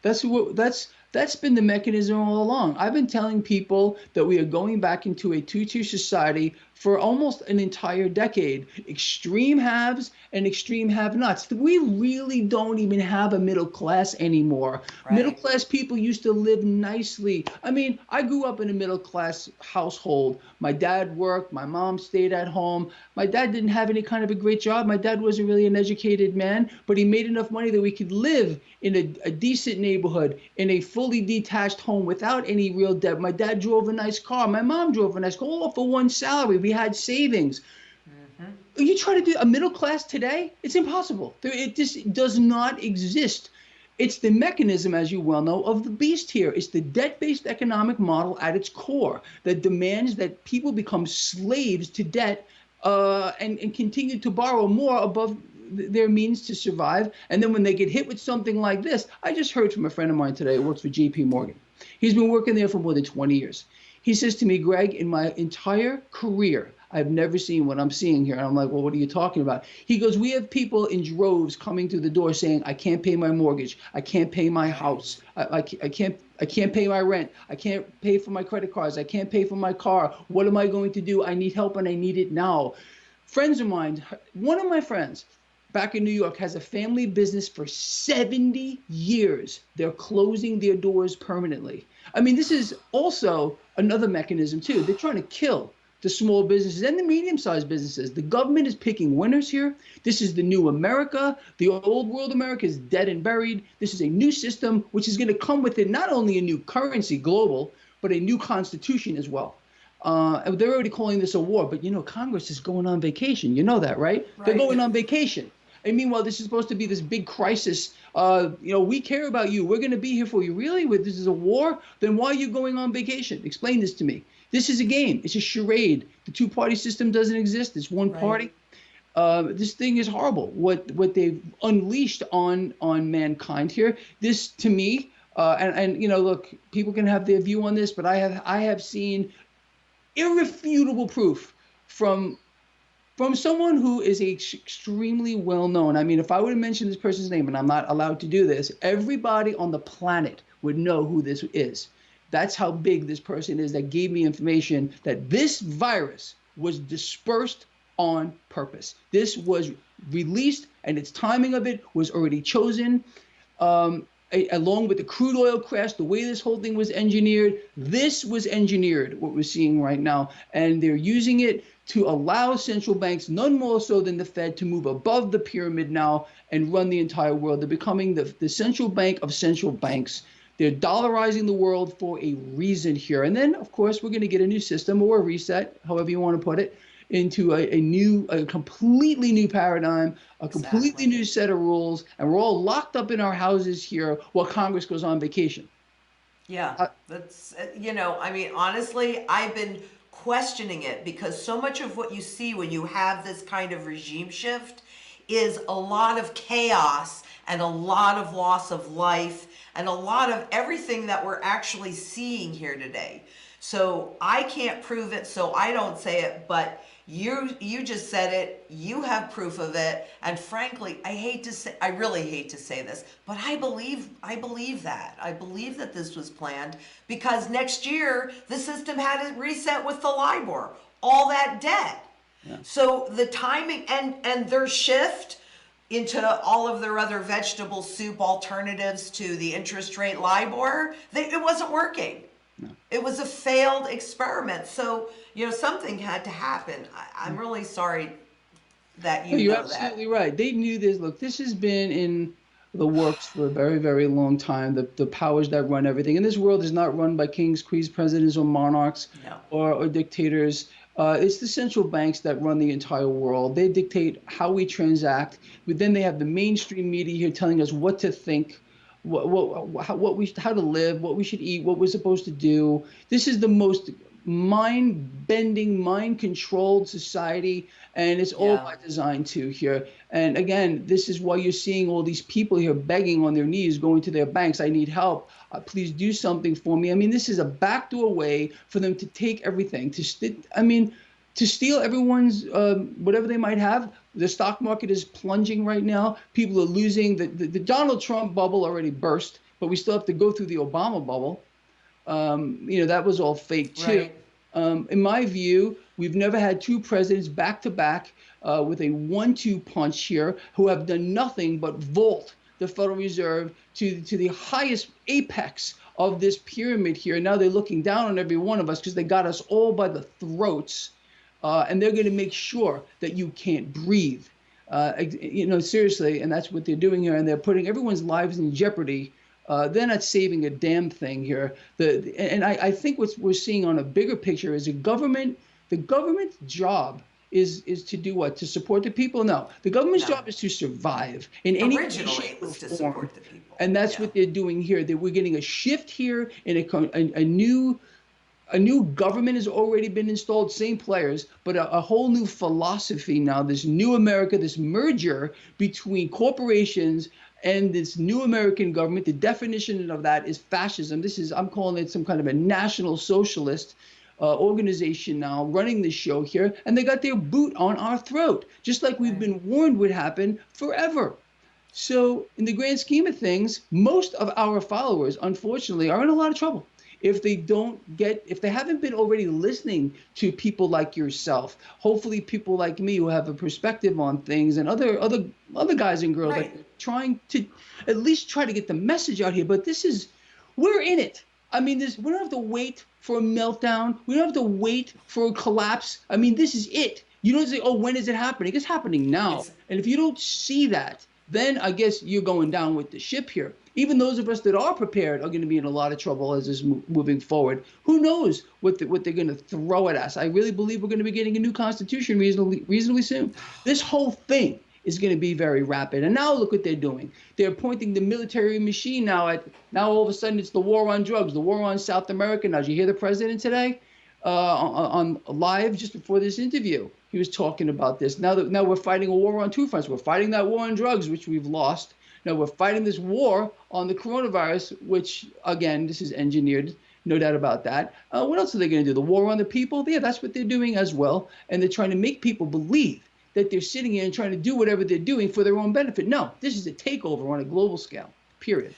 That's been the mechanism all along. I've been telling people that we are going back into a two-tier society for almost an entire decade. Extreme haves and extreme have-nots. We really don't even have a middle class anymore. Middle Right. class people used to live nicely. I mean, I grew up in a middle class household. My dad worked, my mom stayed at home. My dad didn't have any kind of a great job. My dad wasn't really an educated man, but he made enough money that we could live in a decent neighborhood, in a fully detached home without any real debt. My dad drove a nice car. My mom drove a nice car, all for one salary. We had savings. Hmm. You try to do a middle class today, it's impossible. It just does not exist. It's the mechanism, as you well know, of the beast here. It's the debt-based economic model at its core that demands that people become slaves to debt and continue to borrow more above their means to survive. And then when they get hit with something like this, I just heard from a friend of mine today who works for JP Morgan. He's been working there for more than 20 years. He says to me, Greg, in my entire career, I've never seen what I'm seeing here. And I'm like, well, what are you talking about? He goes, we have people in droves coming through the door saying, I can't pay my mortgage. I can't pay my Right. house. I can't pay my rent. I can't pay for my credit cards. I can't pay for my car. What am I going to do? I need help and I need it now. Friends of mine, one of my friends back in New York has a family business for 70 years. They're closing their doors permanently. I mean, this is also another mechanism too. They're trying to kill the small businesses and the medium-sized businesses. The government is picking winners here. This is the new America. The old world America is dead and buried. This is a new system, which is going to come with it not only a new currency, global, but a new constitution as well. They're already calling this a war, but Congress is going on vacation. You know that, right? They're Right. going on vacation. And meanwhile, this is supposed to be this big crisis. We care about you. We're going to be here for you. Really? This is a war? Then why are you going on vacation? Explain this to me. This is a game. It's a charade. The two-party system doesn't exist. It's one Right. party. This thing is horrible. What they've unleashed on mankind here. This to me, and look, people can have their view on this, but I have seen irrefutable proof from someone who is extremely well known. I mean, if I were to mention this person's name, and I'm not allowed to do this, everybody on the planet would know who this is. That's how big this person is that gave me information that this virus was dispersed on purpose. This was released, and its timing of it was already chosen. Along with the crude oil crash, the way this whole thing was engineered, this was engineered, what we're seeing right now. And they're using it to allow central banks, none more so than the Fed, to move above the pyramid now and run the entire world. They're becoming the central bank of central banks. They're dollarizing the world for a reason here. And then, of course, we're going to get a new system or a reset, however you want to put it, into a completely new paradigm, a completely Exactly. new set of rules, and we're all locked up in our houses here while Congress goes on vacation. Yeah, Uh, that's, I mean, honestly, I've been questioning it because so much of what you see when you have this kind of regime shift is a lot of chaos and a lot of loss of life and a lot of everything that we're actually seeing here today. So I can't prove it, so I don't say it, but you just said it, you have proof of it, and frankly, I really hate to say this, but I believe that. I believe that this was planned because next year the system had to reset with the LIBOR, all that debt. yeah. So the timing and their shift into all of their other vegetable soup alternatives to the interest rate LIBOR, it wasn't working. No. It was a failed experiment. So, something had to happen. I'm really sorry that No, you you're know that. absolutely right. They knew this. Look, this has been in the works for a very, very long time. The powers that run everything. And this world is not run by kings, queens, presidents, or monarchs No. or dictators. It's the central banks that run the entire world. They dictate how we transact. But then they have the mainstream media here telling us what to think, how to live, what we should eat, what we're supposed to do. This is the most mind-bending, mind-controlled society, and it's all Yeah. by design too here. And again, this is why you're seeing all these people here begging on their knees, going to their banks. I need help. Please do something for me. I mean, this is a backdoor way for them to take everything. To steal everyone's whatever they might have. The stock market is plunging right now. People are losing. The Donald Trump bubble already burst, but we still have to go through the Obama bubble. That was all fake too. Right. In my view, we've never had two presidents back to back with a 1-2 punch here who have done nothing but vault the Federal Reserve to the highest apex of this pyramid here. Now they're looking down on every one of us because they got us all by the throats, and they're going to make sure that you can't breathe. Seriously, and that's what they're doing here, and they're putting everyone's lives in jeopardy. They're not saving a damn thing here. I think what we're seeing on a bigger picture is the government's job is to do what? To support the people? No. The government's job is to survive in any way, Originally, shape, it was to or form. support the people. And that's what they're doing here. That we're getting a shift here in a new government has already been installed, same players, but a whole new philosophy now, this new America, this merger between corporations and this new American government. The definition of that is fascism. I'm calling it some kind of a national socialist organization now running the show here, and they got their boot on our throat, just like we've been warned would happen forever. So in the grand scheme of things, most of our followers, unfortunately, are in a lot of trouble if they haven't been already listening to people like yourself, hopefully people like me who have a perspective on things, and other guys and girls like trying to at least try to get the message out here. But we're in it. I mean, we don't have to wait for a meltdown. We don't have to wait for a collapse. I mean, this is it. You don't say, oh, when is it happening? It's happening now. And if you don't see that, then I guess you're going down with the ship here. Even those of us that are prepared are going to be in a lot of trouble as this moving forward. Who knows what they're going to throw at us? I really believe we're going to be getting a new constitution reasonably soon. This whole thing is going to be very rapid. And now look what they're doing. They're pointing the military machine now all of a sudden it's the war on drugs, the war on South America. Now, did you hear the president today on live just before this interview? He was talking about this. Now we're fighting a war on two fronts. We're fighting that war on drugs, which we've lost. Now we're fighting this war on the coronavirus, which, again, this is engineered, no doubt about that. What else are they going to do? The war on the people? Yeah, that's what they're doing as well. And they're trying to make people believe that they're sitting here and trying to do whatever they're doing for their own benefit. No, this is a takeover on a global scale, period.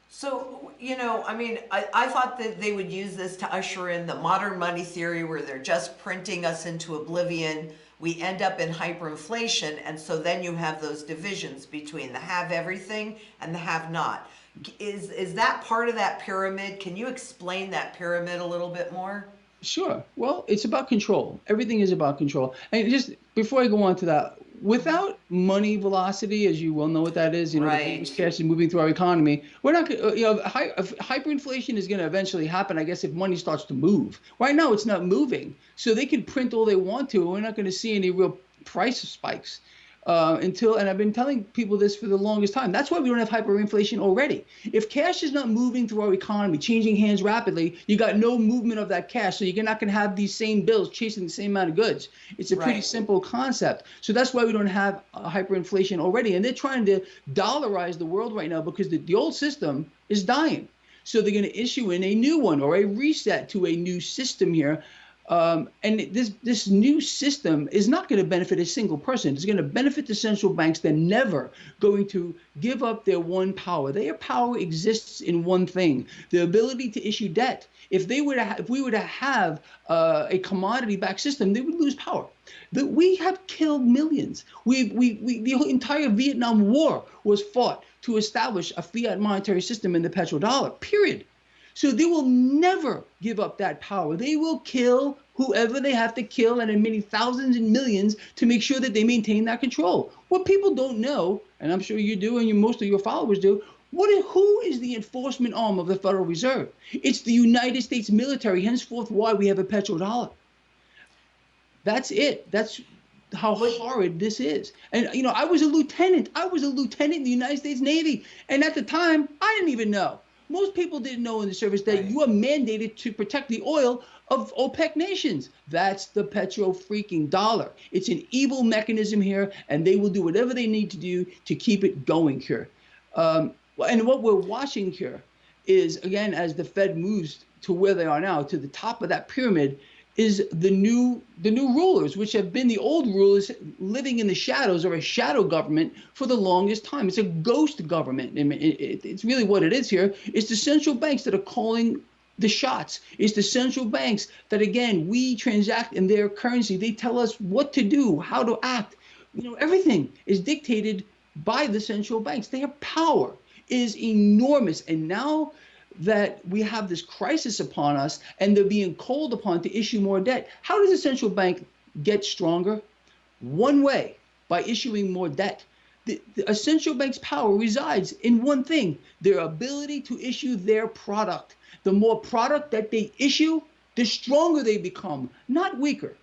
So, I thought that they would use this to usher in the modern money theory where they're just printing us into oblivion. We end up in hyperinflation, and so then you have those divisions between the have everything and the have not. Is that part of that pyramid? Can you explain that pyramid a little bit more? Sure. Well, it's about control. Everything is about control. And just before I go on to that, without money velocity, as you well know what that is, the cash is moving through our economy. We're not, hyperinflation is going to eventually happen, I guess, if money starts to move. Right now, it's not moving. So they can print all they want to, and we're not going to see any real price spikes and I've been telling people this for the longest time. That's why we don't have hyperinflation already. If cash is not moving through our economy, changing hands rapidly, you got no movement of that cash. So you're not going to have these same bills chasing the same amount of goods. It's a pretty simple concept. So that's why we don't have hyperinflation already. And they're trying to dollarize the world right now because the old system is dying. So they're going to issue in a new one or a reset to a new system here. And this new system is not going to benefit a single person. It's going to benefit the central banks. They're never going to give up their one power. Their power exists in one thing: the ability to issue debt. If we were to have a commodity-backed system, they would lose power. We have killed millions. The entire Vietnam War was fought to establish a fiat monetary system in the petrodollar. Period. So they will never give up that power. They will kill whoever they have to kill, and in many thousands and millions, to make sure that they maintain that control. What people don't know, and I'm sure you do and most of your followers do, who is the enforcement arm of the Federal Reserve? It's the United States military, henceforth why we have a petrodollar. That's it. That's how horrid this is. And, I was a lieutenant. I was a lieutenant in the United States Navy. And at the time, I didn't even know. Most people didn't know in the service that you are mandated to protect the oil of OPEC nations. That's the petro-freaking dollar. It's an evil mechanism here, and they will do whatever they need to do to keep it going here. And what we're watching here is, again, as the Fed moves to where they are now, to the top of that pyramid, is the new rulers, which have been the old rulers living in the shadows, or a shadow government for the longest time. It's a ghost government. It's really what it is here. It's the central banks that are calling the shots. It's the central banks that, again, we transact in their currency. They tell us what to do, how to act. Everything is dictated by the central banks. Their power is enormous. And now that we have this crisis upon us and they're being called upon to issue more debt, how does a central bank get stronger? One way, by issuing more debt. A central bank's power resides in one thing: their ability to issue their product. The more product that they issue, the stronger they become, not weaker.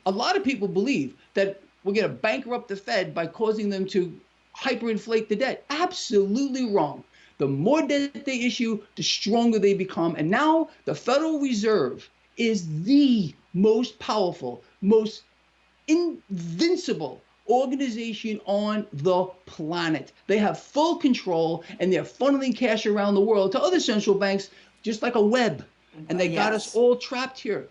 A lot of people believe that we're going to bankrupt the Fed by causing them to hyperinflate the debt. Absolutely wrong. The more debt they issue, the stronger they become. And now the Federal Reserve is the most powerful, most invincible organization on the planet. They have full control, and they're funneling cash around the world to other central banks, just like a web. And they got us all trapped here.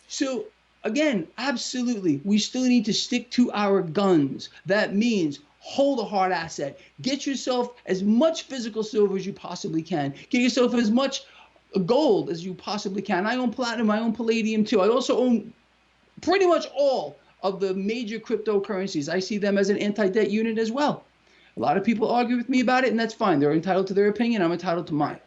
So again, absolutely, we still need to stick to our guns. That means hold a hard asset. Get yourself as much physical silver as you possibly can. Get yourself as much gold as you possibly can. I own platinum. I own palladium too. I also own pretty much all of the major cryptocurrencies. I see them as an anti-debt unit as well. A lot of people argue with me about it, and that's fine. They're entitled to their opinion. I'm entitled to mine.